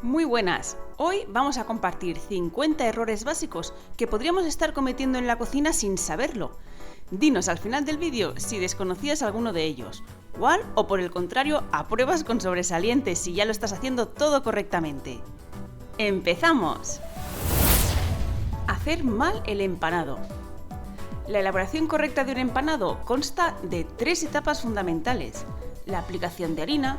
Muy buenas, hoy vamos a compartir 50 errores básicos que podríamos estar cometiendo en la cocina sin saberlo. Dinos al final del vídeo si desconocías alguno de ellos, cuál o por el contrario apruebas con sobresalientes si ya lo estás haciendo todo correctamente. ¡Empezamos! Hacer mal el empanado. La elaboración correcta de un empanado consta de 3 etapas fundamentales: la aplicación de harina,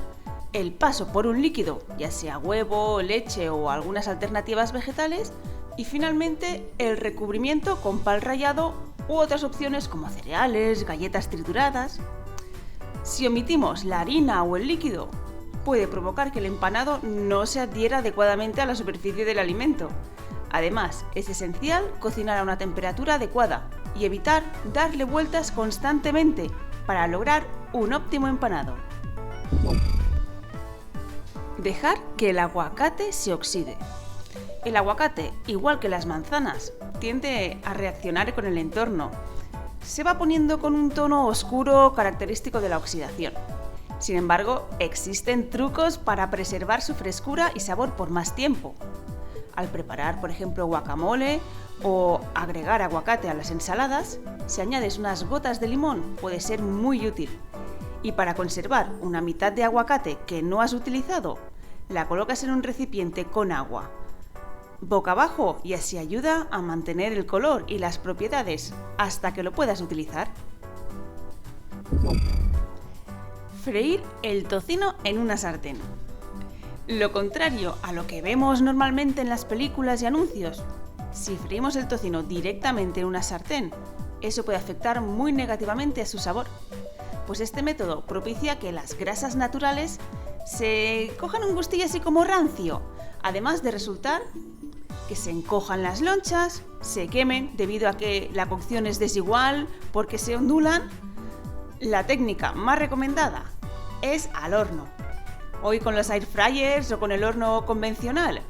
el paso por un líquido, ya sea huevo, leche o algunas alternativas vegetales, y finalmente el recubrimiento con pan rallado u otras opciones como cereales, galletas trituradas. Si omitimos la harina o el líquido, puede provocar que el empanado no se adhiera adecuadamente a la superficie del alimento. Además, es esencial cocinar a una temperatura adecuada y evitar darle vueltas constantemente para lograr un óptimo empanado. Dejar que el aguacate se oxide. El aguacate, igual que las manzanas, tiende a reaccionar con el entorno. Se va poniendo con un tono oscuro característico de la oxidación. Sin embargo, existen trucos para preservar su frescura y sabor por más tiempo. Al preparar, por ejemplo, guacamole o agregar aguacate a las ensaladas, si añades unas gotas de limón puede ser muy útil. Y para conservar una mitad de aguacate que no has utilizado, la colocas en un recipiente con agua boca abajo y así ayuda a mantener el color y las propiedades hasta que lo puedas utilizar. Freír el tocino en una sartén. Lo contrario a lo que vemos normalmente en las películas y anuncios, si freímos el tocino directamente en una sartén, eso puede afectar muy negativamente a su sabor, pues este método propicia que las grasas naturales se cojan un gustillo así como rancio, además de resultar que se encojan las lonchas, se quemen debido a que la cocción es desigual porque se ondulan. La técnica más recomendada es al horno. Hoy con los air fryers o con el horno convencional,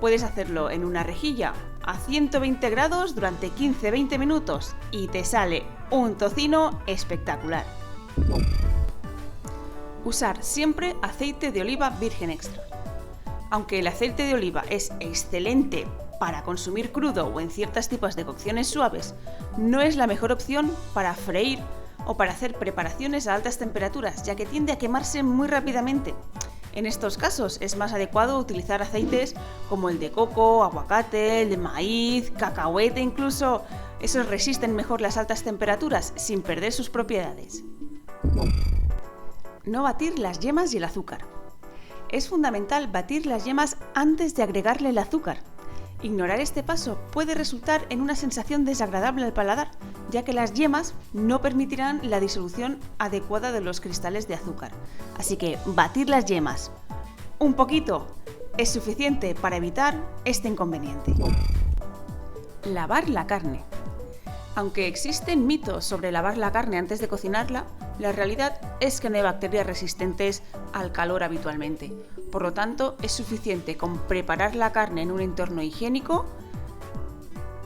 puedes hacerlo en una rejilla a 120 grados durante 15-20 minutos y te sale un tocino espectacular. Usar siempre aceite de oliva virgen extra. Aunque el aceite de oliva es excelente para consumir crudo o en ciertos tipos de cocciones suaves, no es la mejor opción para freír o para hacer preparaciones a altas temperaturas, ya que tiende a quemarse muy rápidamente. En estos casos es más adecuado utilizar aceites como el de coco, aguacate, el de maíz, cacahuete incluso. Esos resisten mejor las altas temperaturas sin perder sus propiedades. No batir las yemas y el azúcar. Es fundamental batir las yemas antes de agregarle el azúcar. Ignorar este paso puede resultar en una sensación desagradable al paladar, ya que las yemas no permitirán la disolución adecuada de los cristales de azúcar. Así que batir las yemas un poquito es suficiente para evitar este inconveniente. Lavar la carne. Aunque existen mitos sobre lavar la carne antes de cocinarla, la realidad es que no hay bacterias resistentes al calor habitualmente. Por lo tanto, es suficiente con preparar la carne en un entorno higiénico,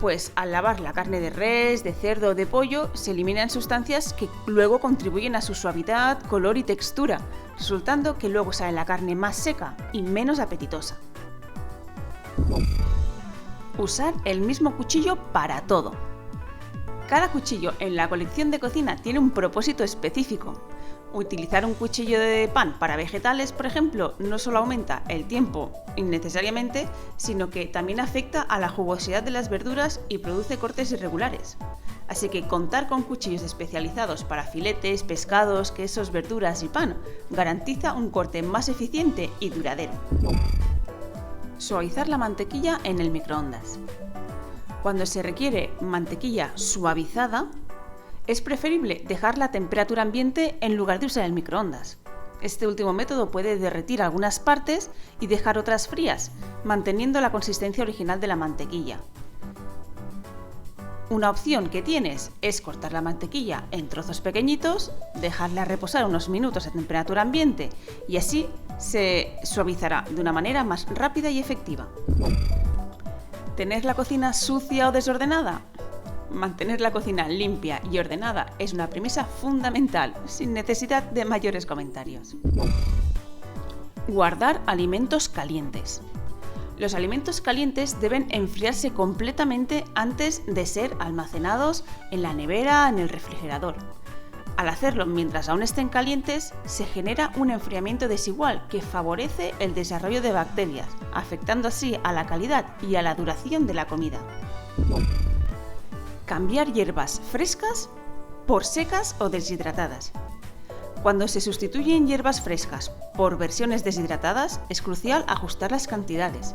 pues al lavar la carne de res, de cerdo o de pollo, se eliminan sustancias que luego contribuyen a su suavidad, color y textura, resultando que luego sale la carne más seca y menos apetitosa. Usar el mismo cuchillo para todo. Cada cuchillo en la colección de cocina tiene un propósito específico. Utilizar un cuchillo de pan para vegetales, por ejemplo, no solo aumenta el tiempo innecesariamente, sino que también afecta a la jugosidad de las verduras y produce cortes irregulares. Así que contar con cuchillos especializados para filetes, pescados, quesos, verduras y pan garantiza un corte más eficiente y duradero. Suavizar la mantequilla en el microondas. Cuando se requiere mantequilla suavizada, es preferible dejarla a temperatura ambiente en lugar de usar el microondas. Este último método puede derretir algunas partes y dejar otras frías, manteniendo la consistencia original de la mantequilla. Una opción que tienes es cortar la mantequilla en trozos pequeñitos, dejarla reposar unos minutos a temperatura ambiente y así se suavizará de una manera más rápida y efectiva. ¿Tener la cocina sucia o desordenada? Mantener la cocina limpia y ordenada es una premisa fundamental, sin necesidad de mayores comentarios. Guardar alimentos calientes. Los alimentos calientes deben enfriarse completamente antes de ser almacenados en la nevera, en el refrigerador. Al hacerlo mientras aún estén calientes, se genera un enfriamiento desigual que favorece el desarrollo de bacterias, afectando así a la calidad y a la duración de la comida. Cambiar hierbas frescas por secas o deshidratadas. Cuando se sustituyen hierbas frescas por versiones deshidratadas, es crucial ajustar las cantidades.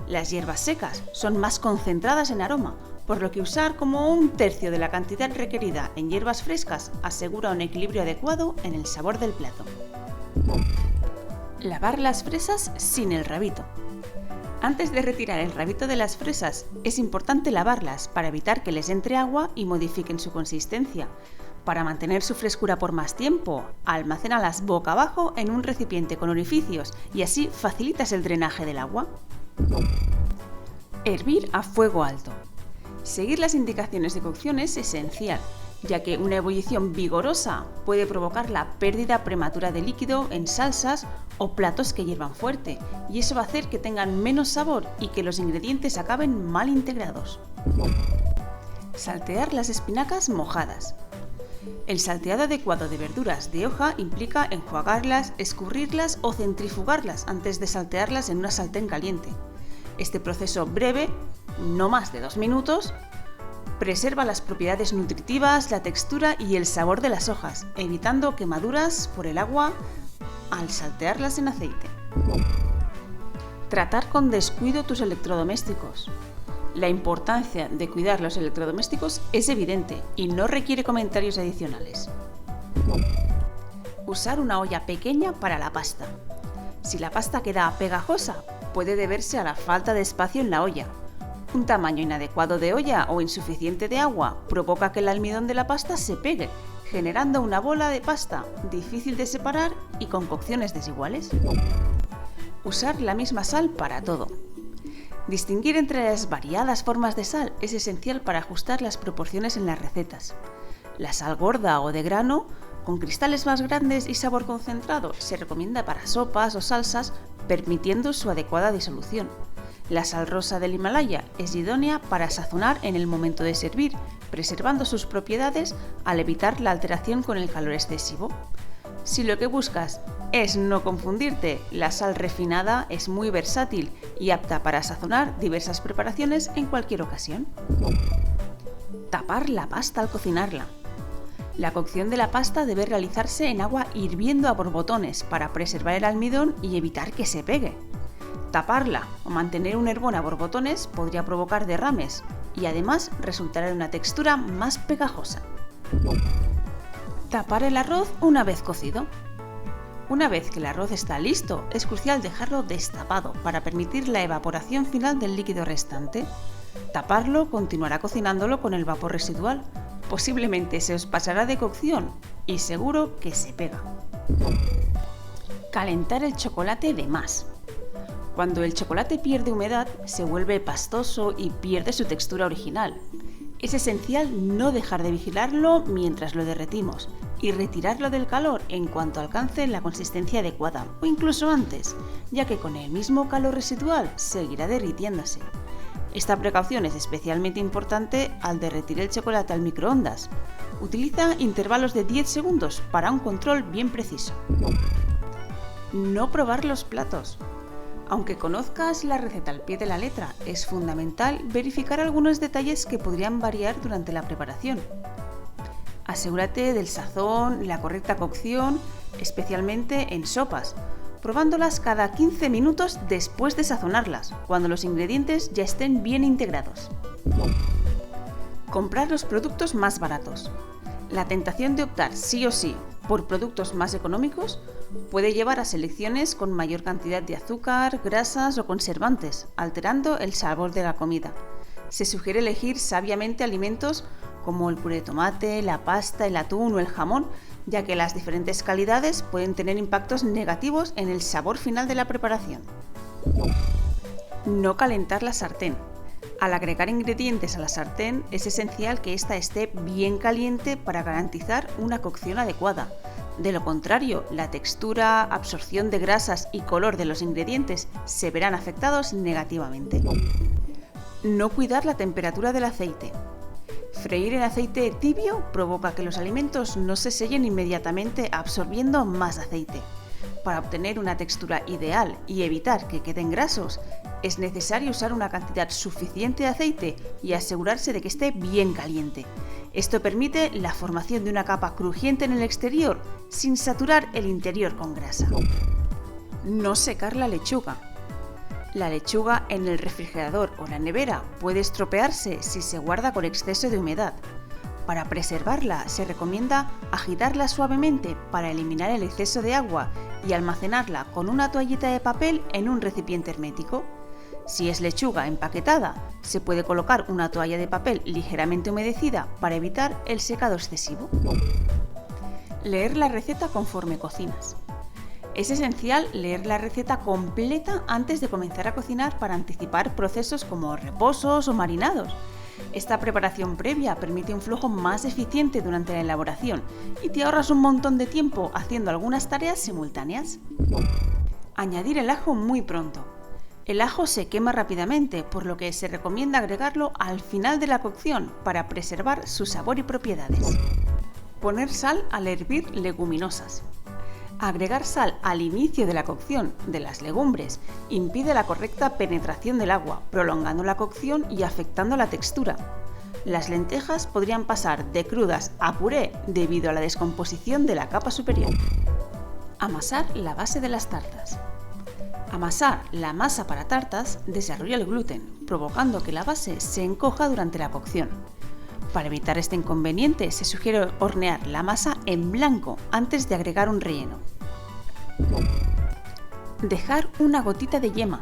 Las hierbas secas son más concentradas en aroma, por lo que usar como 1/3 de la cantidad requerida en hierbas frescas asegura un equilibrio adecuado en el sabor del plato. Lavar las fresas sin el rabito. Antes de retirar el rabito de las fresas, es importante lavarlas para evitar que les entre agua y modifiquen su consistencia. Para mantener su frescura por más tiempo, almacénalas boca abajo en un recipiente con orificios y así facilitas el drenaje del agua. Hervir a fuego alto. Seguir las indicaciones de cocción es esencial, ya que una ebullición vigorosa puede provocar la pérdida prematura de líquido en salsas o platos que hiervan fuerte, y eso va a hacer que tengan menos sabor y que los ingredientes acaben mal integrados. Saltear las espinacas mojadas. El salteado adecuado de verduras de hoja implica enjuagarlas, escurrirlas o centrifugarlas antes de saltearlas en una sartén caliente. Este proceso breve, no más de 2 minutos, preserva las propiedades nutritivas, la textura y el sabor de las hojas, evitando quemaduras por el agua al saltearlas en aceite. Tratar con descuido tus electrodomésticos. La importancia de cuidar los electrodomésticos es evidente y no requiere comentarios adicionales. Usar una olla pequeña para la pasta. Si la pasta queda pegajosa, puede deberse a la falta de espacio en la olla. Un tamaño inadecuado de olla o insuficiente de agua provoca que el almidón de la pasta se pegue, generando una bola de pasta difícil de separar y con cocciones desiguales. Usar la misma sal para todo. Distinguir entre las variadas formas de sal es esencial para ajustar las proporciones en las recetas. La sal gorda o de grano, con cristales más grandes y sabor concentrado, se recomienda para sopas o salsas, permitiendo su adecuada disolución. La sal rosa del Himalaya es idónea para sazonar en el momento de servir, preservando sus propiedades al evitar la alteración con el calor excesivo. Si lo que buscas es no confundirte, la sal refinada es muy versátil y apta para sazonar diversas preparaciones en cualquier ocasión. Tapar la pasta al cocinarla. La cocción de la pasta debe realizarse en agua hirviendo a borbotones para preservar el almidón y evitar que se pegue. Taparla o mantener un hervor a borbotones podría provocar derrames y además resultará en una textura más pegajosa. Tapar el arroz una vez cocido. Una vez que el arroz está listo, es crucial dejarlo destapado para permitir la evaporación final del líquido restante. Taparlo continuará cocinándolo con el vapor residual. Posiblemente se os pasará de cocción y seguro que se pega. Calentar el chocolate de más. Cuando el chocolate pierde humedad, se vuelve pastoso y pierde su textura original. Es esencial no dejar de vigilarlo mientras lo derretimos y retirarlo del calor en cuanto alcance la consistencia adecuada o incluso antes, ya que con el mismo calor residual seguirá derritiéndose. Esta precaución es especialmente importante al derretir el chocolate al microondas. Utiliza intervalos de 10 segundos para un control bien preciso. No probar los platos. Aunque conozcas la receta al pie de la letra, es fundamental verificar algunos detalles que podrían variar durante la preparación. Asegúrate del sazón y la correcta cocción, especialmente en sopas, probándolas cada 15 minutos después de sazonarlas, cuando los ingredientes ya estén bien integrados. Comprar los productos más baratos. La tentación de optar sí o sí por productos más económicos puede llevar a selecciones con mayor cantidad de azúcar, grasas o conservantes, alterando el sabor de la comida. Se sugiere elegir sabiamente alimentos como el puré de tomate, la pasta, el atún o el jamón, ya que las diferentes calidades pueden tener impactos negativos en el sabor final de la preparación. No calentar la sartén. Al agregar ingredientes a la sartén, es esencial que ésta esté bien caliente para garantizar una cocción adecuada. De lo contrario, la textura, absorción de grasas y color de los ingredientes se verán afectados negativamente. No cuidar la temperatura del aceite. Freír en aceite tibio provoca que los alimentos no se sellen inmediatamente absorbiendo más aceite. Para obtener una textura ideal y evitar que queden grasos, es necesario usar una cantidad suficiente de aceite y asegurarse de que esté bien caliente. Esto permite la formación de una capa crujiente en el exterior sin saturar el interior con grasa. No secar la lechuga. La lechuga en el refrigerador o la nevera puede estropearse si se guarda con exceso de humedad. Para preservarla se recomienda agitarla suavemente para eliminar el exceso de agua y almacenarla con una toallita de papel en un recipiente hermético. Si es lechuga empaquetada, se puede colocar una toalla de papel ligeramente humedecida para evitar el secado excesivo. Leer la receta conforme cocinas. Es esencial leer la receta completa antes de comenzar a cocinar para anticipar procesos como reposos o marinados. Esta preparación previa permite un flujo más eficiente durante la elaboración y te ahorras un montón de tiempo haciendo algunas tareas simultáneas. Añadir el ajo muy pronto. El ajo se quema rápidamente, por lo que se recomienda agregarlo al final de la cocción para preservar su sabor y propiedades. Poner sal al hervir leguminosas. Agregar sal al inicio de la cocción de las legumbres impide la correcta penetración del agua, prolongando la cocción y afectando la textura. Las lentejas podrían pasar de crudas a puré debido a la descomposición de la capa superior. Amasar la base de las tartas. Amasar la masa para tartas desarrolla el gluten, provocando que la base se encoja durante la cocción. Para evitar este inconveniente, se sugiere hornear la masa en blanco antes de agregar un relleno. Dejar una gotita de yema.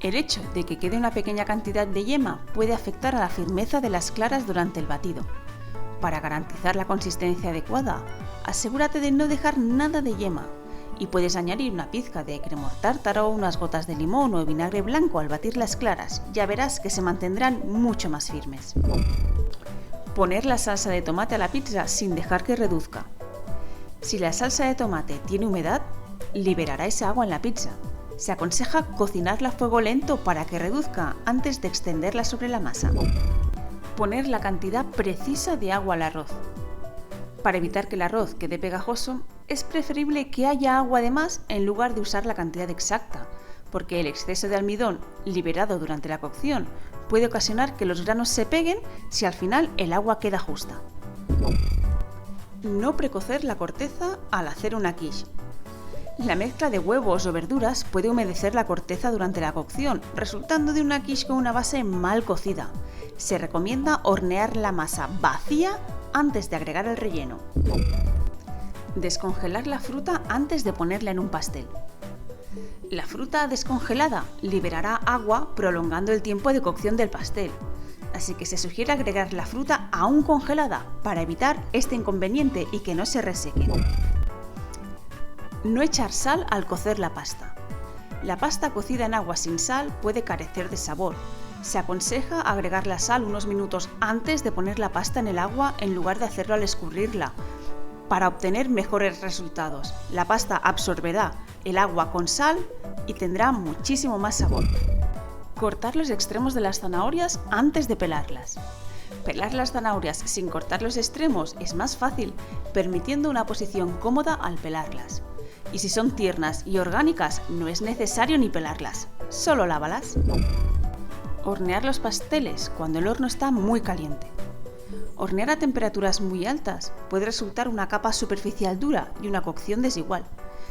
El hecho de que quede una pequeña cantidad de yema puede afectar a la firmeza de las claras durante el batido. Para garantizar la consistencia adecuada, asegúrate de no dejar nada de yema y puedes añadir una pizca de cremor tártaro, unas gotas de limón o vinagre blanco al batir las claras. Ya verás que se mantendrán mucho más firmes. Poner la salsa de tomate a la pizza sin dejar que reduzca. Si la salsa de tomate tiene humedad, liberará esa agua en la pizza. Se aconseja cocinarla a fuego lento para que reduzca antes de extenderla sobre la masa. Poner la cantidad precisa de agua al arroz. Para evitar que el arroz quede pegajoso, es preferible que haya agua de más en lugar de usar la cantidad exacta, porque el exceso de almidón liberado durante la cocción puede ocasionar que los granos se peguen si al final el agua queda justa. No precocer la corteza al hacer una quiche. La mezcla de huevos o verduras puede humedecer la corteza durante la cocción, resultando de una quiche con una base mal cocida. Se recomienda hornear la masa vacía antes de agregar el relleno. Descongelar la fruta antes de ponerla en un pastel. La fruta descongelada liberará agua prolongando el tiempo de cocción del pastel, así que se sugiere agregar la fruta aún congelada para evitar este inconveniente y que no se reseque. No echar sal al cocer la pasta. La pasta cocida en agua sin sal puede carecer de sabor. Se aconseja agregar la sal unos minutos antes de poner la pasta en el agua en lugar de hacerlo al escurrirla, para obtener mejores resultados. La pasta absorberá el agua con sal y tendrá muchísimo más sabor. Cortar los extremos de las zanahorias antes de pelarlas. Pelar las zanahorias sin cortar los extremos es más fácil, permitiendo una posición cómoda al pelarlas. Y si son tiernas y orgánicas, no es necesario ni pelarlas, solo lávalas. Hornear los pasteles cuando el horno está muy caliente. Hornear a temperaturas muy altas puede resultar una capa superficial dura y una cocción desigual.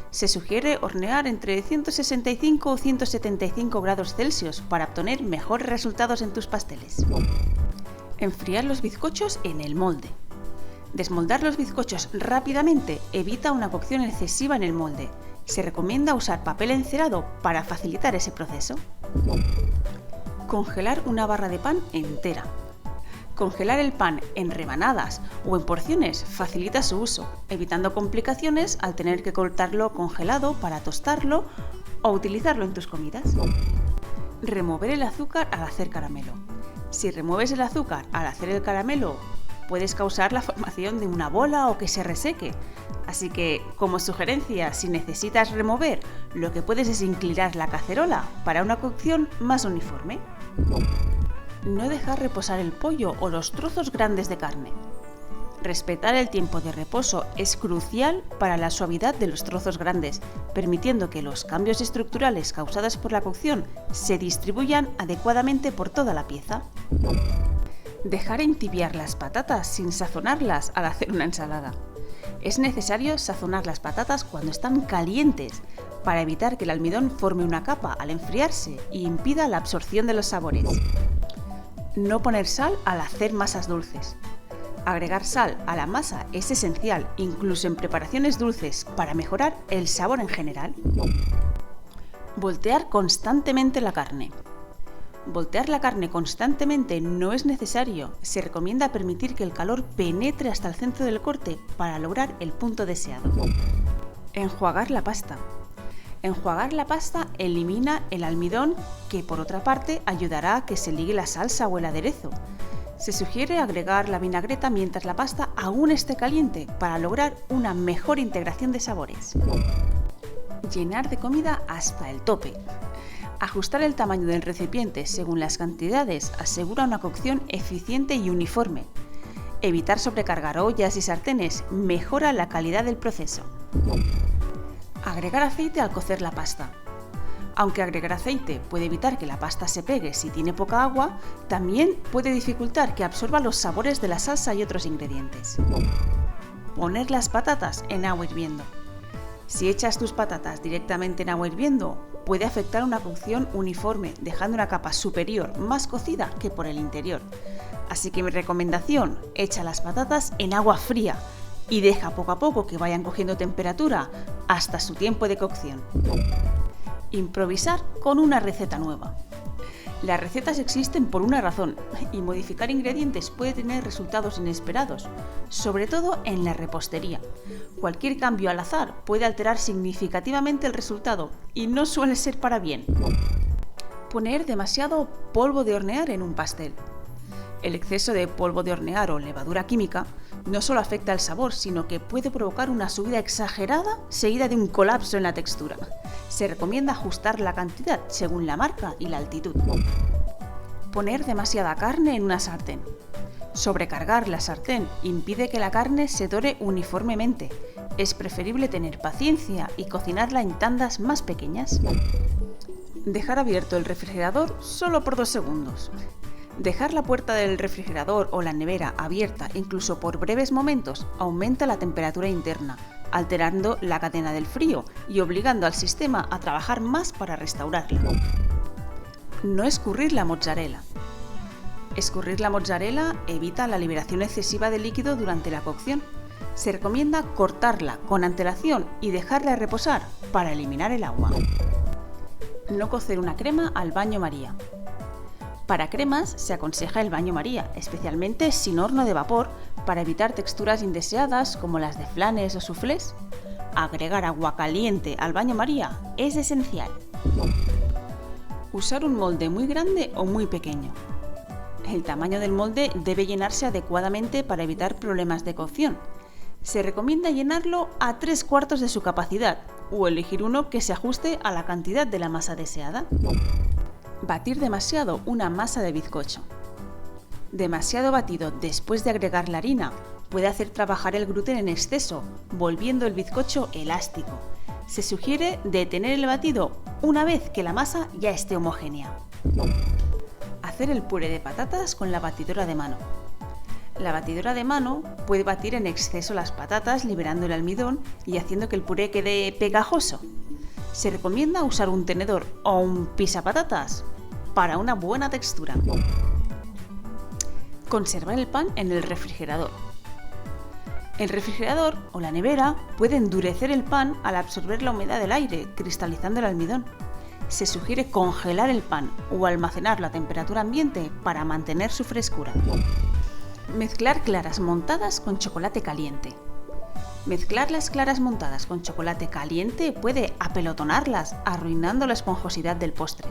Se sugiere hornear entre 165 o 175 grados Celsius para obtener mejores resultados en tus pasteles. Enfriar los bizcochos en el molde. Desmoldar los bizcochos rápidamente evita una cocción excesiva en el molde. Se recomienda usar papel encerado para facilitar ese proceso. Congelar una barra de pan entera. Congelar el pan en rebanadas o en porciones facilita su uso, evitando complicaciones al tener que cortarlo congelado para tostarlo o utilizarlo en tus comidas. Remover el azúcar al hacer caramelo. Si remueves el azúcar al hacer el caramelo puedes causar la formación de una bola o que se reseque. Así que, como sugerencia, si necesitas remover, lo que puedes es inclinar la cacerola para una cocción más uniforme. No dejar reposar el pollo o los trozos grandes de carne. Respetar el tiempo de reposo es crucial para la suavidad de los trozos grandes, permitiendo que los cambios estructurales causados por la cocción se distribuyan adecuadamente por toda la pieza. Dejar entibiar las patatas sin sazonarlas al hacer una ensalada. Es necesario sazonar las patatas cuando están calientes para evitar que el almidón forme una capa al enfriarse y impida la absorción de los sabores. No poner sal al hacer masas dulces. Agregar sal a la masa es esencial, incluso en preparaciones dulces, para mejorar el sabor en general. Voltear constantemente la carne. Voltear la carne constantemente no es necesario. Se recomienda permitir que el calor penetre hasta el centro del corte para lograr el punto deseado. Enjuagar la pasta. Enjuagar la pasta elimina el almidón, que por otra parte ayudará a que se ligue la salsa o el aderezo. Se sugiere agregar la vinagreta mientras la pasta aún esté caliente para lograr una mejor integración de sabores. Llenar de comida hasta el tope. Ajustar el tamaño del recipiente según las cantidades asegura una cocción eficiente y uniforme. Evitar sobrecargar ollas y sartenes mejora la calidad del proceso. Agregar aceite al cocer la pasta. Aunque agregar aceite puede evitar que la pasta se pegue si tiene poca agua, también puede dificultar que absorba los sabores de la salsa y otros ingredientes. Poner las patatas en agua hirviendo. Si echas tus patatas directamente en agua hirviendo, puede afectar una cocción uniforme, dejando una capa superior más cocida que por el interior. Así que mi recomendación, echa las patatas en agua fría y deja poco a poco que vayan cogiendo temperatura hasta su tiempo de cocción. Improvisar con una receta nueva. Las recetas existen por una razón y modificar ingredientes puede tener resultados inesperados, sobre todo en la repostería. Cualquier cambio al azar puede alterar significativamente el resultado y no suele ser para bien. Poner demasiado polvo de hornear en un pastel. El exceso de polvo de hornear o levadura química no solo afecta el sabor, sino que puede provocar una subida exagerada seguida de un colapso en la textura. Se recomienda ajustar la cantidad según la marca y la altitud. Poner demasiada carne en una sartén. Sobrecargar la sartén impide que la carne se dore uniformemente. Es preferible tener paciencia y cocinarla en tandas más pequeñas. Dejar abierto el refrigerador solo por 2 segundos. Dejar la puerta del refrigerador o la nevera abierta incluso por breves momentos aumenta la temperatura interna, alterando la cadena del frío y obligando al sistema a trabajar más para restaurarla. No escurrir la mozzarella. Escurrir la mozzarella evita la liberación excesiva de líquido durante la cocción. Se recomienda cortarla con antelación y dejarla reposar para eliminar el agua. No cocer una crema al baño María. Para cremas se aconseja el baño María, especialmente sin horno de vapor, para evitar texturas indeseadas como las de flanes o soufflés. Agregar agua caliente al baño María es esencial. Usar un molde muy grande o muy pequeño. El tamaño del molde debe llenarse adecuadamente para evitar problemas de cocción. Se recomienda llenarlo a 3/4 de su capacidad o elegir uno que se ajuste a la cantidad de la masa deseada. Batir demasiado una masa de bizcocho. Demasiado batido después de agregar la harina puede hacer trabajar el gluten en exceso, volviendo el bizcocho elástico. Se sugiere detener el batido una vez que la masa ya esté homogénea. Hacer el puré de patatas con la batidora de mano. La batidora de mano puede batir en exceso las patatas, liberando el almidón y haciendo que el puré quede pegajoso. Se recomienda usar un tenedor o un pisapatatas para una buena textura. Conservar el pan en el refrigerador. El refrigerador o la nevera puede endurecer el pan al absorber la humedad del aire, cristalizando el almidón. Se sugiere congelar el pan o almacenarlo a temperatura ambiente para mantener su frescura. Mezclar claras montadas con chocolate caliente. Mezclar las claras montadas con chocolate caliente puede apelotonarlas, arruinando la esponjosidad del postre.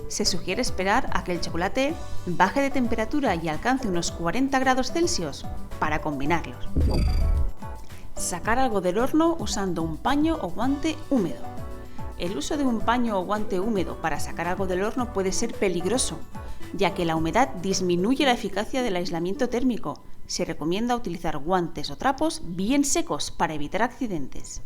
Se sugiere esperar a que el chocolate baje de temperatura y alcance unos 40 grados Celsius para combinarlos. Sacar algo del horno usando un paño o guante húmedo. El uso de un paño o guante húmedo para sacar algo del horno puede ser peligroso, ya que la humedad disminuye la eficacia del aislamiento térmico. Se recomienda utilizar guantes o trapos bien secos para evitar accidentes.